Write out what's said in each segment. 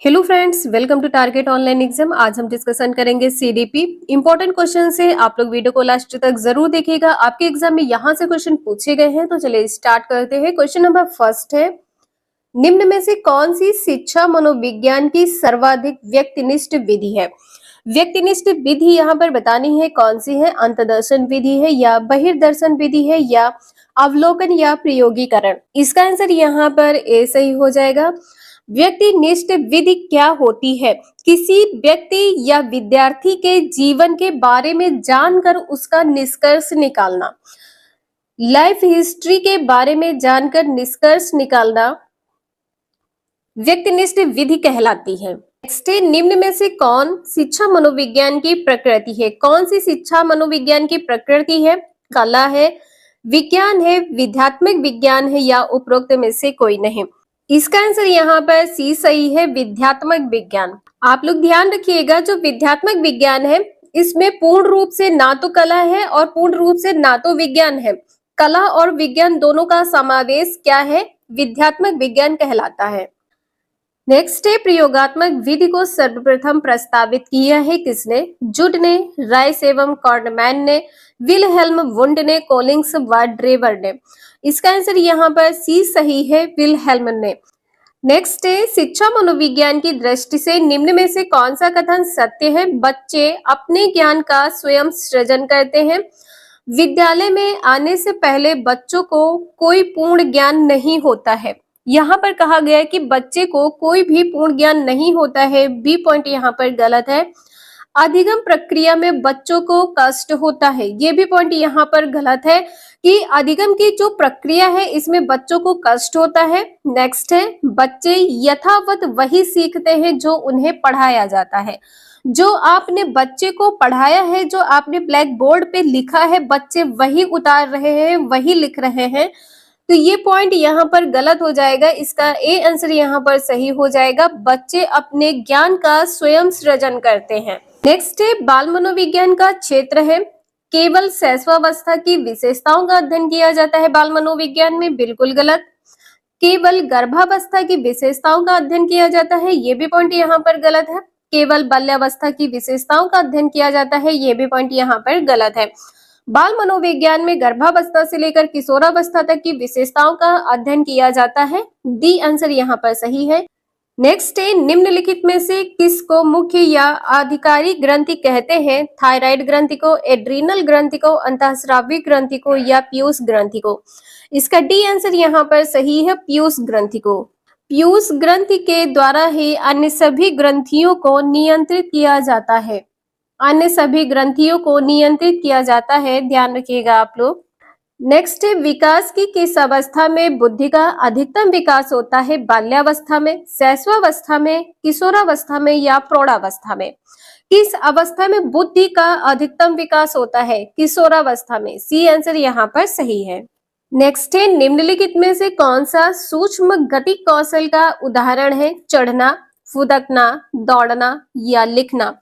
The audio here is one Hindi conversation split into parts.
Hello friends, welcome to Target online exam. आज हम डिस्कशन करेंगे सीडीपी। इंपॉर्टेंट क्वेश्चन है, आप लोग वीडियो को लास्ट तक जरूर देखिएगा। आपके एग्जाम में यहाँ से क्वेश्चन पूछे गए हैं, तो चलिए स्टार्ट करते हैं। क्वेश्चन नंबर फर्स्ट है, निम्न में से कौन सी शिक्षा मनोविज्ञान की सर्वाधिक व्यक्तिनिष्ठ विधि है? व्यक्तिनिष्ठ विधि यहाँ पर बतानी है कौन सी है। अंतदर्शन विधि है या बहिर्दर्शन विधि है या अवलोकन या प्रयोगीकरण? इसका आंसर यहाँ पर ए सही हो जाएगा। व्यक्तिनिष्ठ विधि क्या होती है? किसी व्यक्ति या विद्यार्थी के जीवन के बारे में जानकर उसका निष्कर्ष निकालना। लाइफ हिस्ट्री के बारे में जानकर निष्कर्ष निकालना व्यक्तिनिष्ठ विधि कहलाती है। नेक्स्ट है, निम्न में से कौन शिक्षा मनोविज्ञान की प्रकृति है? कौन सी शिक्षा मनोविज्ञान की प्रकृति है? कला है, विज्ञान है, विद्यात्मक विज्ञान है या उपरोक्त में से कोई नहीं? इसका आंसर यहाँ पर सी सही है, विद्यात्मक विज्ञान। आप लोग ध्यान रखिएगा, जो विद्यात्मक विज्ञान है इसमें पूर्ण रूप से ना तो कला है और पूर्ण रूप से ना तो विज्ञान है। कला और विज्ञान दोनों का समावेश क्या है? विद्यात्मक विज्ञान कहलाता है। नेक्स्ट है, प्रयोगात्मक विधि को सर्वप्रथम प्रस्तावित किया है किसने? जुड ने, राइस एवं कॉर्डमैन ने, विलहेल्म वुंड ने, कोलिंग्स व ड्रेवर ने? इसका आंसर यहाँ पर सी सही है, विलहेल्म ने। नेक्स्ट है, शिक्षा मनोविज्ञान की दृष्टि से निम्न में से कौन सा कथन सत्य है? बच्चे अपने ज्ञान का स्वयं सृजन करते हैं। विद्यालय में आने से पहले बच्चों को कोई पूर्ण ज्ञान नहीं होता है। यहाँ पर कहा गया है कि बच्चे को कोई भी पूर्ण ज्ञान नहीं होता है। बी पॉइंट यहाँ पर गलत है। अधिगम प्रक्रिया में बच्चों को कष्ट होता है। ये भी पॉइंट यहाँ पर गलत है कि अधिगम की जो प्रक्रिया है इसमें बच्चों को कष्ट होता है। नेक्स्ट है, बच्चे यथावत वही सीखते हैं जो उन्हें पढ़ाया जाता है। जो आपने बच्चे को पढ़ाया है, जो आपने ब्लैक बोर्ड पे लिखा है, बच्चे वही उतार रहे हैं, वही लिख रहे हैं। तो ये पॉइंट यहाँ पर गलत हो जाएगा। इसका ए आंसर यहाँ पर सही हो जाएगा। बच्चे अपने ज्ञान का स्वयं सृजन करते हैं। नेक्स्ट है, बाल मनोविज्ञान का क्षेत्र है। केवल शैशवावस्था की विशेषताओं का अध्ययन किया जाता है बाल मनोविज्ञान में, बिल्कुल गलत। केवल गर्भावस्था की विशेषताओं का अध्ययन किया जाता है, ये भी पॉइंट यहाँ पर गलत है। केवल बाल्यावस्था की विशेषताओं का अध्ययन किया जाता है, ये भी पॉइंट यहाँ पर गलत है। बाल मनोविज्ञान में गर्भावस्था से लेकर किशोरावस्था तक की विशेषताओं का अध्ययन किया जाता है। डी आंसर यहाँ पर सही है। नेक्स्ट है, निम्नलिखित में से किसको मुख्य या आधिकारिक ग्रंथि कहते हैं? थायराइड ग्रंथि को, एड्रीनल ग्रंथि को, अंतःस्रावी ग्रंथि को या पीयूष ग्रंथि को? इसका डी आंसर यहाँ पर सही है, पीयूष ग्रंथि को। पीयूष ग्रंथि के द्वारा ही अन्य सभी ग्रंथियों को नियंत्रित किया जाता है। अन्य सभी ग्रंथियों को नियंत्रित किया जाता है, ध्यान रखिएगा आप लोग। नेक्स्ट है, विकास की किस अवस्था में बुद्धि का अधिकतम विकास होता है? बाल्यावस्था में, शैशवावस्था में, किशोरावस्था में या प्रौढ़ावस्था में? किस अवस्था में बुद्धि का अधिकतम विकास होता है? किशोरावस्था में। सी आंसर यहाँ पर सही है। नेक्स्ट है, निम्नलिखित में से कौन सा सूक्ष्म गति कौशल का उदाहरण है? चढ़ना, फुदकना, दौड़ना या लिखना?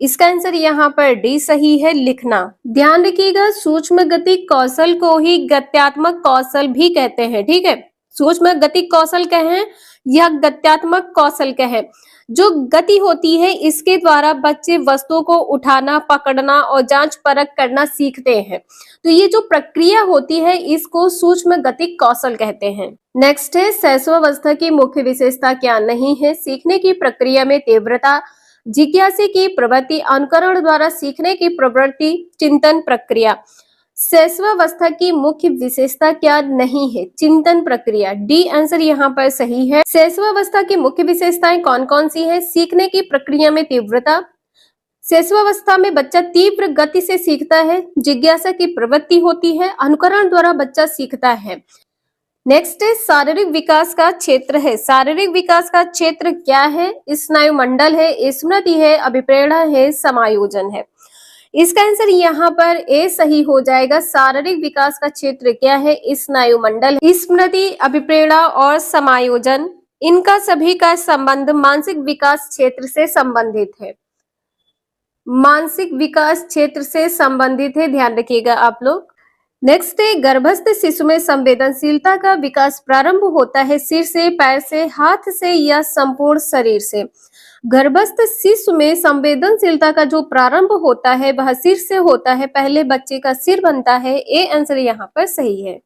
इसका आंसर यहाँ पर डी सही है, लिखना। ध्यान रखिएगा, सूक्ष्म गति कौशल को ही गत्यात्मक कौशल भी कहते हैं, ठीक है। सूक्ष्म गति कौशल कहें या गत्यात्मक कौशल कहें, जो गति होती है इसके द्वारा बच्चे वस्तुओं को उठाना, पकड़ना और जांच परख करना सीखते हैं। तो ये जो प्रक्रिया होती है इसको सूक्ष्म गति कौशल कहते हैं। नेक्स्ट है, शैशवावस्था की मुख्य विशेषता क्या नहीं है? सीखने की प्रक्रिया में तीव्रता, जिज्ञासा की प्रवृत्ति, अनुकरण द्वारा सीखने की प्रवृत्ति, चिंतन प्रक्रिया। शैशवावस्था की मुख्य विशेषता क्या नहीं है? चिंतन प्रक्रिया। डी आंसर यहाँ पर सही है। शैशवावस्था की मुख्य विशेषताएं कौन कौन सी है? सीखने की प्रक्रिया में तीव्रता, शैशवावस्था में बच्चा तीव्र गति से सीखता है, जिज्ञासा की प्रवृत्ति होती है, अनुकरण द्वारा बच्चा सीखता है। नेक्स्ट है, शारीरिक विकास का क्षेत्र है। शारीरिक विकास का क्षेत्र क्या है? स्नायु मंडल है, स्मृति है, अभिप्रेरणा है, समायोजन है। इसका आंसर यहाँ पर ए सही हो जाएगा। शारीरिक विकास का क्षेत्र क्या है? स्नायु मंडल, स्मृति, अभिप्रेरणा और समायोजन। इनका सभी का संबंध मानसिक विकास क्षेत्र से संबंधित है। मानसिक विकास क्षेत्र से संबंधित है, ध्यान रखिएगा आप लोग। नेक्स्ट है, गर्भस्थ शिशु में संवेदनशीलता का विकास प्रारंभ होता है सिर से, पैर से, हाथ से या संपूर्ण शरीर से। गर्भस्थ शिशु में संवेदनशीलता का जो प्रारंभ होता है वह सिर से होता है। पहले बच्चे का सिर बनता है। ए आंसर यहाँ पर सही है।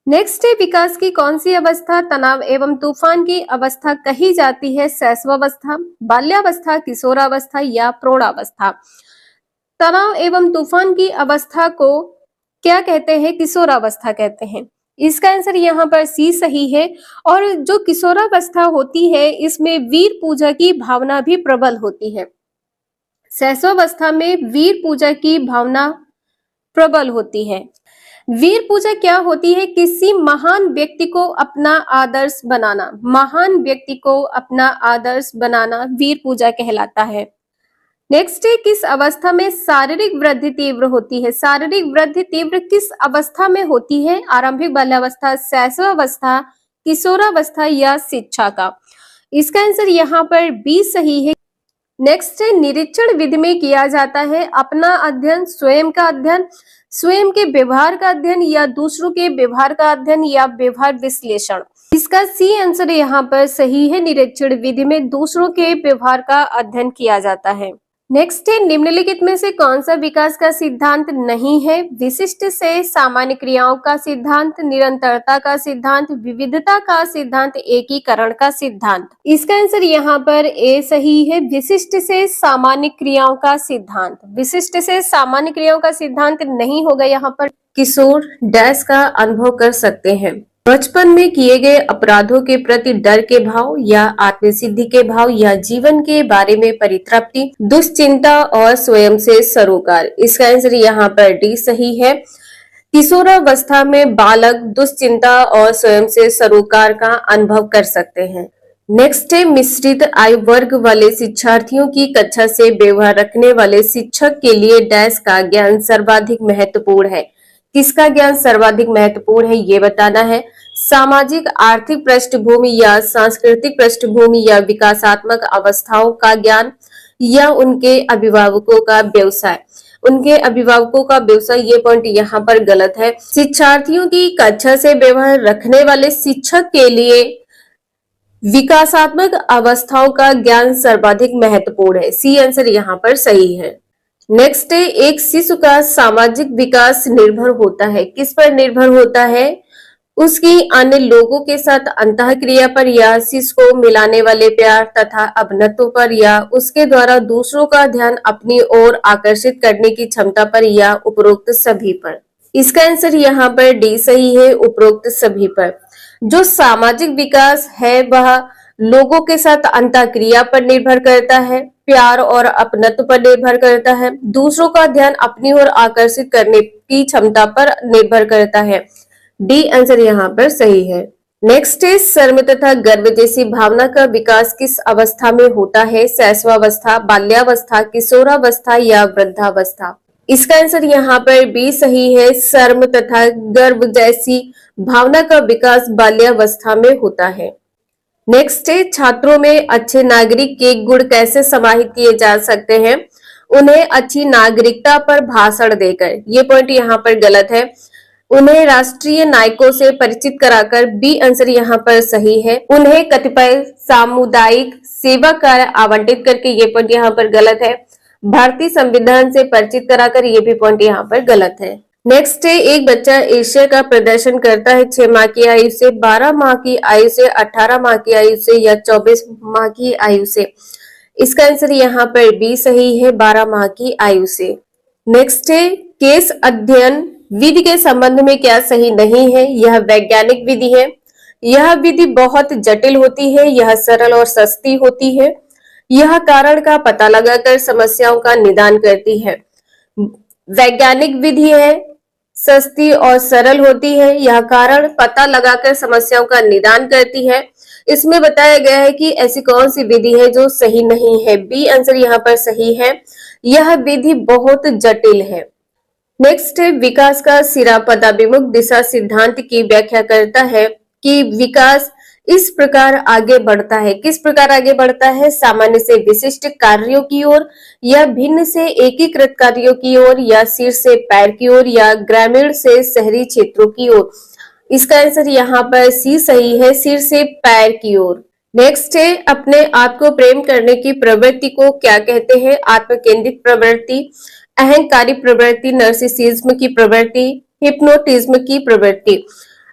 नेक्स्ट है, विकास की कौन सी अवस्था तनाव एवं तूफान की अवस्था कही जाती है? शैशवावस्था, बाल्यावस्था, किशोरावस्था या प्रौढ़ावस्था। तनाव एवं तूफान की अवस्था को क्या कहते हैं? किशोरावस्था कहते हैं। इसका आंसर यहाँ पर सी सही है। और जो किशोरावस्था होती है इसमें वीर पूजा की भावना भी प्रबल होती है। शैशवावस्था में वीर पूजा की भावना प्रबल होती है। वीर पूजा क्या होती है? किसी महान व्यक्ति को अपना आदर्श बनाना। महान व्यक्ति को अपना आदर्श बनाना वीर पूजा कहलाता है। नेक्स्ट है, किस अवस्था में शारीरिक वृद्धि तीव्र होती है? शारीरिक वृद्धि तीव्र किस अवस्था में होती है? आरंभिक बाल्यावस्था, शैशवावस्था, किशोरावस्था या शिक्षा का। इसका आंसर यहाँ पर बी सही है। नेक्स्ट है, निरीक्षण विधि में किया जाता है अपना अध्ययन, स्वयं का अध्ययन, स्वयं के व्यवहार का अध्ययन या दूसरों के व्यवहार का अध्ययन या व्यवहार विश्लेषण। इसका सी आंसर यहाँ पर सही है। निरीक्षण विधि में दूसरों के व्यवहार का अध्ययन किया जाता है। नेक्स्ट है, निम्नलिखित में से कौन सा विकास का सिद्धांत नहीं है? विशिष्ट से सामान्य क्रियाओं का सिद्धांत, निरंतरता का सिद्धांत, विविधता का सिद्धांत, एकीकरण का सिद्धांत। इसका आंसर यहाँ पर ए सही है। विशिष्ट से सामान्य क्रियाओं का सिद्धांत। विशिष्ट से सामान्य क्रियाओं का सिद्धांत नहीं होगा यहाँ पर। किशोर डैश का अनुभव कर सकते हैं। बचपन में किए गए अपराधों के प्रति डर के भाव या आत्मसिद्धि के भाव या जीवन के बारे में परितृप्ति, दुश्चिंता और स्वयं से सरोकार। इसका आंसर यहाँ पर डी सही है। किशोरावस्था में बालक दुश्चिंता और स्वयं से सरोकार का अनुभव कर सकते हैं। नेक्स्ट है, मिश्रित आयु वर्ग वाले शिक्षार्थियों की कक्षा से व्यवहार रखने वाले शिक्षक के लिए डैश का ज्ञान सर्वाधिक महत्वपूर्ण है। किसका ज्ञान सर्वाधिक महत्वपूर्ण है ये बताना है। सामाजिक आर्थिक पृष्ठभूमि या सांस्कृतिक पृष्ठभूमि या विकासात्मक अवस्थाओं का ज्ञान या उनके अभिभावकों का व्यवसाय। उनके अभिभावकों का व्यवसाय, ये पॉइंट यहाँ पर गलत है। शिक्षार्थियों की कक्षा से व्यवहार रखने वाले शिक्षक के लिए विकासात्मक अवस्थाओं का ज्ञान सर्वाधिक महत्वपूर्ण है। सी आंसर यहाँ पर सही है। नेक्स्ट है, एक शिशु का सामाजिक विकास निर्भर होता है। किस पर निर्भर होता है? उसकी अन्य लोगों के साथ अंतःक्रिया पर या शिशु को मिलाने वाले प्यार तथा अपनत्व पर या उसके द्वारा दूसरों का ध्यान अपनी ओर आकर्षित करने की क्षमता पर या उपरोक्त सभी पर। इसका आंसर यहाँ पर डी सही है, उपरोक्त सभी पर। जो सामाजिक विकास है वह लोगों के साथ अंतःक्रिया पर निर्भर करता है, प्यार और अपनत्व पर निर्भर करता है, दूसरों का ध्यान अपनी ओर आकर्षित करने की क्षमता पर निर्भर करता है। डी आंसर यहाँ पर सही है। नेक्स्ट है, शर्म तथा गर्व जैसी भावना का विकास किस अवस्था में होता है? शैशवावस्था, बाल्यावस्था, किशोरावस्था या वृद्धावस्था। इसका आंसर यहाँ पर बी सही है। शर्म तथा गर्व जैसी भावना का विकास बाल्यावस्था में होता है। नेक्स्ट है, छात्रों में अच्छे नागरिक के गुण कैसे समाहित किए जा सकते हैं? उन्हें अच्छी नागरिकता पर भाषण देकर। ये पॉइंट यहाँ पर गलत है। उन्हें राष्ट्रीय नायकों से परिचित कराकर। बी आंसर यहाँ पर सही है। उन्हें कतिपय सामुदायिक सेवा कार्य आवंटित करके। ये पॉइंट यहाँ पर गलत है। भारतीय संविधान से परिचित कराकर। ये भी पॉइंट यहाँ पर गलत है। नेक्स्ट है, एक बच्चा एशिया का प्रदर्शन करता है 6 माह की आयु से, 12 माह की आयु से, 18 माह की आयु से या 24 माह की आयु से। इसका आंसर यहाँ पर बी सही है, 12 माह की आयु से। नेक्स्ट है, केस अध्ययन विधि के संबंध में क्या सही नहीं है? यह वैज्ञानिक विधि है। यह विधि बहुत जटिल होती है। यह सरल और सस्ती होती है। यह कारण का पता लगाकर समस्याओं का निदान करती है। वैज्ञानिक विधि है, सस्ती और सरल होती है। यह कारण पता लगाकर समस्याओं का निदान करती है। इसमें बताया गया है कि ऐसी कौन सी विधि है जो सही नहीं है। बी आंसर यहाँ पर सही है। यह विधि बहुत जटिल है। नेक्स्ट है, विकास का सिरा पदाभिमुख दिशा सिद्धांत की व्याख्या करता है कि विकास इस प्रकार आगे बढ़ता है। किस प्रकार आगे बढ़ता है? सामान्य से विशिष्ट कार्यों की ओर, या भिन्न से एकीकृत कार्यों की ओर, या सिर से पैर की ओर, या ग्रामीण से शहरी क्षेत्रों की ओर। इसका आंसर यहाँ पर सी सही है, सिर से पैर की ओर। नेक्स्ट है, अपने आप को प्रेम करने की प्रवृत्ति को क्या कहते हैं? आत्मकेंद्रित प्रवृत्ति, अहंकारी प्रवृत्ति, नर्सिसिज्म की प्रवृत्ति, हिप्नोटिज्म की प्रवृत्ति।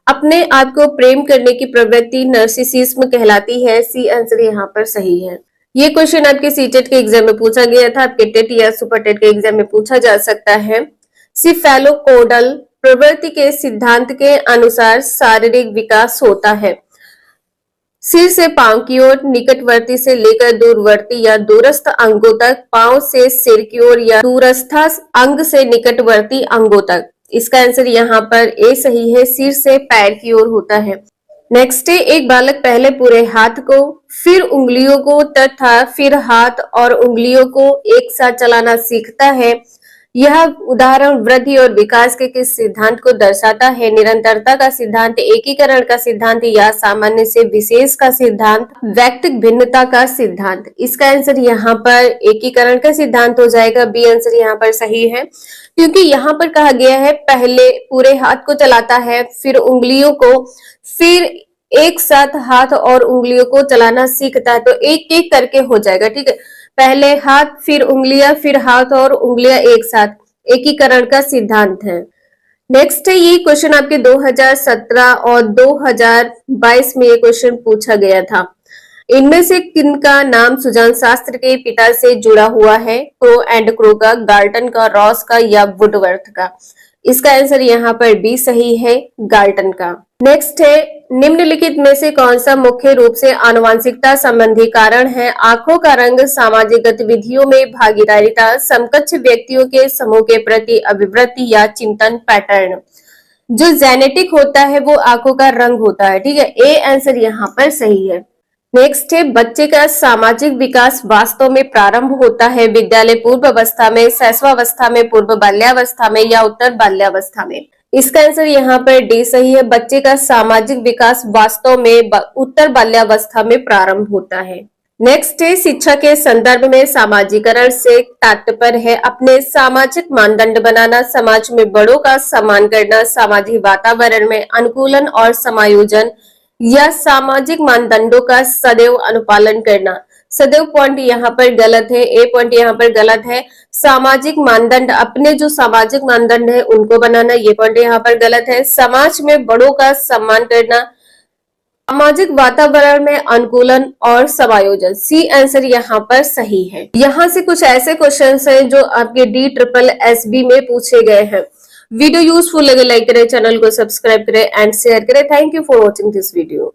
अपने आप को प्रेम करने की प्रवृत्ति नर्सिसिज्म कहलाती है। सी आंसर यहाँ पर सही है। ये क्वेश्चन आपके सीटेट के एग्जाम में पूछा गया था, आपके टेट या सुपर टेट के एग्जाम में पूछा जा सकता है। सिफेलोकोडल प्रवृत्ति के सिद्धांत के अनुसार शारीरिक विकास होता है सिर से पांव की ओर, निकटवर्ती से लेकर दूरवर्ती या दूरस्थ अंगों तक, पांव से सिर की ओर या दूरस्थ अंग से निकटवर्ती अंगों तक। इसका आंसर यहाँ पर ए सही है, सिर से पैर की ओर होता है। नेक्स्ट है, एक बालक पहले पूरे हाथ को, फिर उंगलियों को तथा फिर हाथ और उंगलियों को एक साथ चलाना सीखता है। यह उदाहरण वृद्धि और विकास के किस सिद्धांत को दर्शाता है? निरंतरता का सिद्धांत, एकीकरण का सिद्धांत, या सामान्य से विशेष का सिद्धांत, वैयक्तिक भिन्नता का सिद्धांत। इसका आंसर यहाँ पर एकीकरण का सिद्धांत हो जाएगा। बी आंसर यहाँ पर सही है, क्योंकि यहाँ पर कहा गया है पहले पूरे हाथ को चलाता है, फिर उंगलियों को, फिर एक साथ हाथ और उंगलियों को चलाना सीखता है, तो एक एक करके हो जाएगा। ठीक है, पहले हाथ, फिर उंगलियां, फिर हाथ और उंगलियां एक साथ, एकीकरण का सिद्धांत है। नेक्स्ट है, ये क्वेश्चन आपके 2017 और 2022 में ये क्वेश्चन पूछा गया था। इनमें से किनका नाम सुजान शास्त्र के पिता से जुड़ा हुआ है? क्रो एंड क्रो का, गाल्टन का, रॉस का, या वुडवर्थ का। इसका आंसर यहाँ पर बी सही है, गाल्टन का। नेक्स्ट है, निम्नलिखित में से कौन सा मुख्य रूप से आनुवंशिकता संबंधी कारण है? आंखों का रंग, सामाजिक गतिविधियों में भागीदारिता, समकक्ष व्यक्तियों के समूह के प्रति अभिवृत्ति, या चिंतन पैटर्न। जो जेनेटिक होता है वो आंखों का रंग होता है। ठीक है, ए आंसर यहाँ पर सही है। नेक्स्ट है, बच्चे का सामाजिक विकास वास्तव में प्रारंभ होता है विद्यालय पूर्व अवस्था में, शैशवावस्था में, पूर्व बाल्यावस्था में, या उत्तर बाल्यावस्था में। इसका आंसर यहाँ पर डी सही है, बच्चे का सामाजिक विकास वास्तव में उत्तर बाल्यावस्था में प्रारंभ होता है। नेक्स्ट है, शिक्षा के संदर्भ में सामाजिकरण से तात्पर्य है अपने सामाजिक मानदंड बनाना, समाज में बड़ों का सम्मान करना, सामाजिक वातावरण में अनुकूलन और समायोजन, या सामाजिक मानदंडों का सदैव अनुपालन करना। सदैव पॉइंट यहाँ पर गलत है, ए पॉइंट यहाँ पर गलत है। सामाजिक मानदंड, अपने जो सामाजिक मानदंड है उनको बनाना, ये पॉइंट यहाँ पर गलत है। समाज में बड़ों का सम्मान करना, सामाजिक वातावरण में अनुकूलन और समायोजन, सी आंसर यहाँ पर सही है। यहाँ से कुछ ऐसे क्वेश्चंस हैं जो आपके DSSB में पूछे गए हैं। वीडियो यूजफुल लगे लाइक करें, चैनल को सब्सक्राइब करें एंड शेयर करें। Thank you for watching this video.